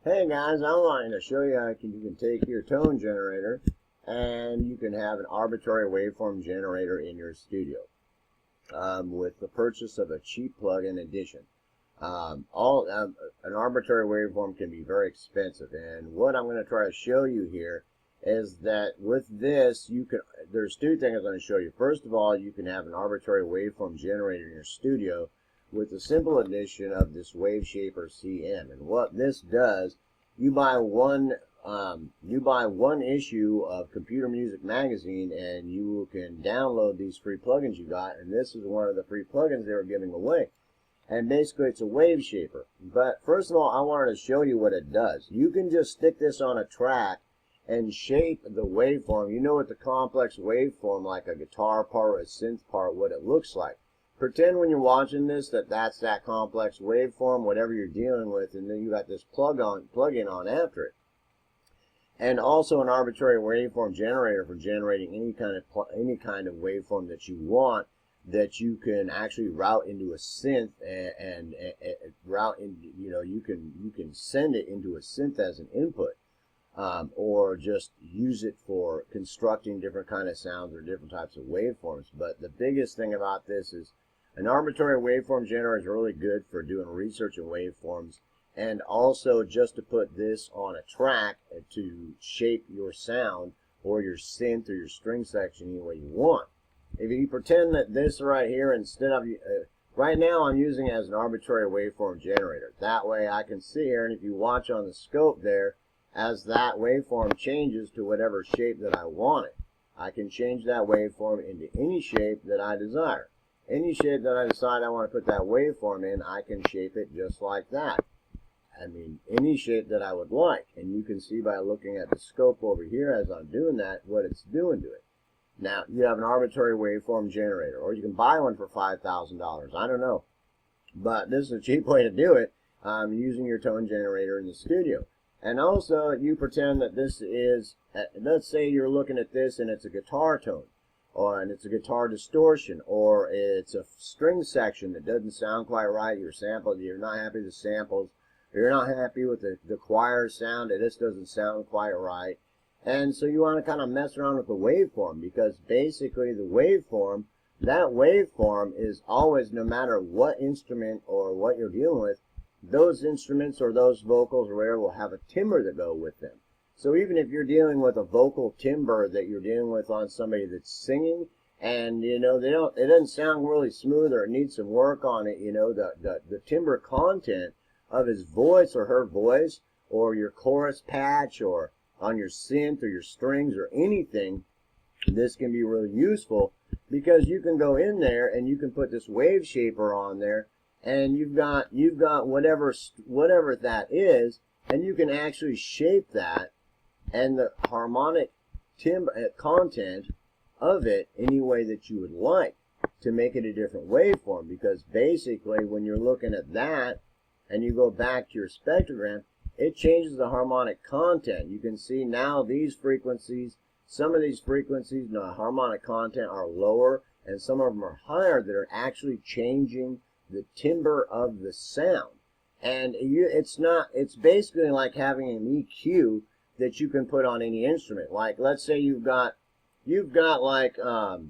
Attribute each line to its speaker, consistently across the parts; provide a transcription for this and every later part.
Speaker 1: Hey guys, I wanted to show you how you can take your tone generator and you can have an arbitrary waveform generator in your studio with the purchase of a cheap plug-in addition. An arbitrary waveform can be very expensive, and what I'm going to try to show you here is that with this there's two things I'm going to show you. First of all, you can have an arbitrary waveform generator in your studio with the simple addition of this Wave Shaper CM. And what this does, you buy one issue of Computer Music Magazine and you can download these free plugins you got, and this is one of the free plugins they were giving away. And basically it's a Wave Shaper. But first of all, I wanted to show you what it does. You can just stick this on a track and shape the waveform. You know what the complex waveform, like a guitar part or a synth part, what it looks like. Pretend when you're watching this that's that complex waveform, whatever you're dealing with, and then you got this plug-in on after it. And also an arbitrary waveform generator for generating any kind of waveform that you want, that you can actually route into a synth and route in, you can send it into a synth as an input, or just use it for constructing different kind of sounds or different types of waveforms. But the biggest thing about this is an arbitrary waveform generator is really good for doing research in waveforms, and also just to put this on a track to shape your sound or your synth or your string section any way you want. If you pretend that this right here, instead of, right now I'm using it as an arbitrary waveform generator. That way I can see here, and if you watch on the scope there, as that waveform changes to whatever shape that I want it, I can change that waveform into any shape that I desire. Any shape that I decide I want to put that waveform in, I can shape it just like that. I mean, any shape that I would like. And you can see by looking at the scope over here as I'm doing that, what it's doing to it. Now, you have an arbitrary waveform generator, or you can buy one for $5,000. I don't know. But this is a cheap way to do it, using your tone generator in the studio. And also, you pretend that this is, let's say you're looking at this and it's a guitar tone, and it's a guitar distortion, or it's a string section that doesn't sound quite right. You're not happy with the samples, or you're not happy with the choir sound, and this doesn't sound quite right. And so you want to kind of mess around with the waveform, because basically the waveform, that waveform is always, no matter what instrument or what you're dealing with, those instruments or those vocals or whatever will have a timbre that go with them. So even if you're dealing with a vocal timbre that you're dealing with on somebody that's singing, and it doesn't sound really smooth, or it needs some work on it, the timbre content of his voice or her voice, or your chorus patch, or on your synth or your strings or anything, this can be really useful, because you can go in there and you can put this Wave Shaper on there, and you've got whatever that is, and you can actually shape that and the harmonic timbre content of it any way that you would like to make it a different waveform. Because basically when you're looking at that and you go back to your spectrogram, it changes the harmonic content. You can see now these frequencies, some of these frequencies, the harmonic content are lower, and some of them are higher, that are actually changing the timbre of the sound. And it's basically like having an EQ that you can put on any instrument. Like, let's say you've got like a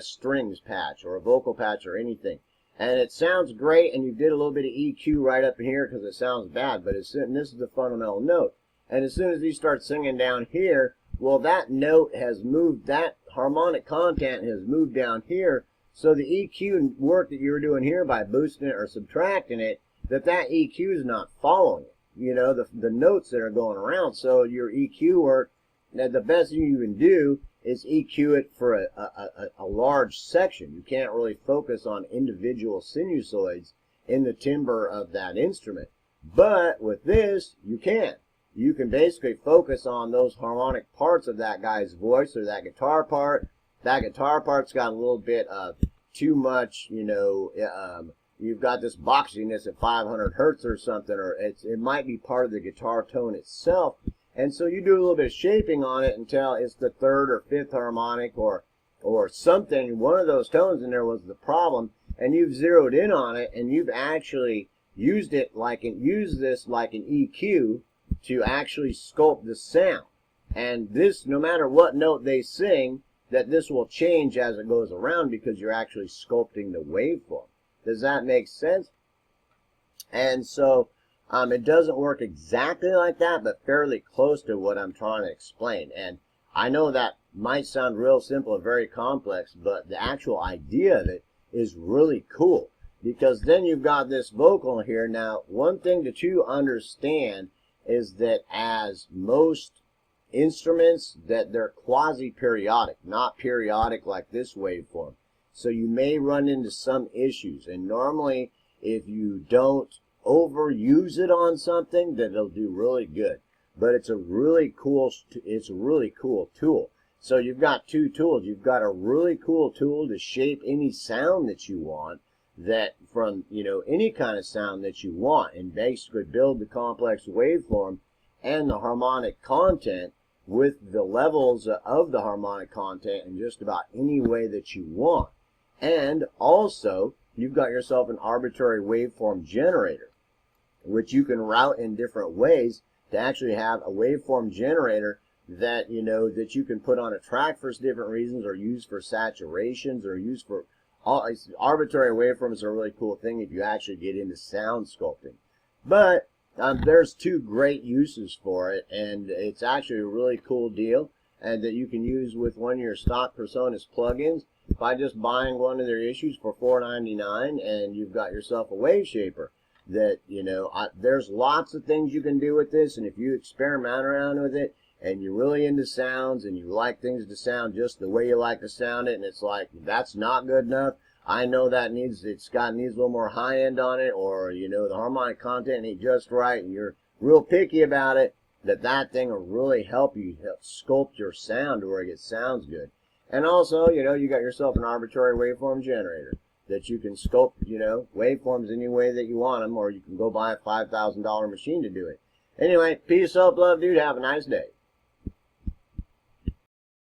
Speaker 1: strings patch or a vocal patch or anything, and it sounds great, and you did a little bit of EQ right up in here because it sounds bad, but this is the fundamental note. And as soon as you start singing down here, well, that note has moved, that harmonic content has moved down here, so the EQ work that you were doing here by boosting it or subtracting it, that EQ is not following it. The notes that are going around. So your EQ work, now the best thing you can do is EQ it for a large section. You can't really focus on individual sinusoids in the timbre of that instrument. But with this, you can. You can basically focus on those harmonic parts of that guy's voice, or that guitar part. That guitar part's got a little bit of too much, you've got this boxiness at 500 hertz or something, or it might be part of the guitar tone itself. And so you do a little bit of shaping on it until it's the third or fifth harmonic, or something. One of those tones in there was the problem, and you've zeroed in on it, and you've actually use this like an EQ to actually sculpt the sound. And this, no matter what note they sing, that this will change as it goes around because you're actually sculpting the waveform. Does that make sense? And so it doesn't work exactly like that, but fairly close to what I'm trying to explain. And I know that might sound real simple and very complex, but the actual idea of it is really cool, because then you've got this vocal here. Now, one thing to understand is that as most instruments, that they're quasi-periodic, not periodic like this waveform. So you may run into some issues, and normally if you don't overuse it on something, then it'll do really good. But it's a really cool tool. So you've got two tools. You've got a really cool tool to shape any sound that you want, that from, any kind of sound that you want, and basically build the complex waveform and the harmonic content with the levels of the harmonic content in just about any way that you want. And also, you've got yourself an arbitrary waveform generator, which you can route in different ways to actually have a waveform generator that, that you can put on a track for different reasons, or use for saturations, or use for all. Arbitrary waveforms are a really cool thing if you actually get into sound sculpting. But there's two great uses for it, and it's actually a really cool deal, and that you can use with one of your stock Personas plugins by just buying one of their issues for $4.99, and you've got yourself a wave shaper. That, there's lots of things you can do with this, and if you experiment around with it, and you're really into sounds, and you like things to sound just the way you like to sound it, and it's like, that's not good enough, I know that needs a little more high end on it, or, the harmonic content ain't just right, and you're real picky about it, that thing will really help you sculpt your sound to where it sounds good. And also, you got yourself an arbitrary waveform generator that you can sculpt, waveforms any way that you want them, or you can go buy a $5,000 machine to do it. Anyway, peace, hope, love, dude. Have a nice day.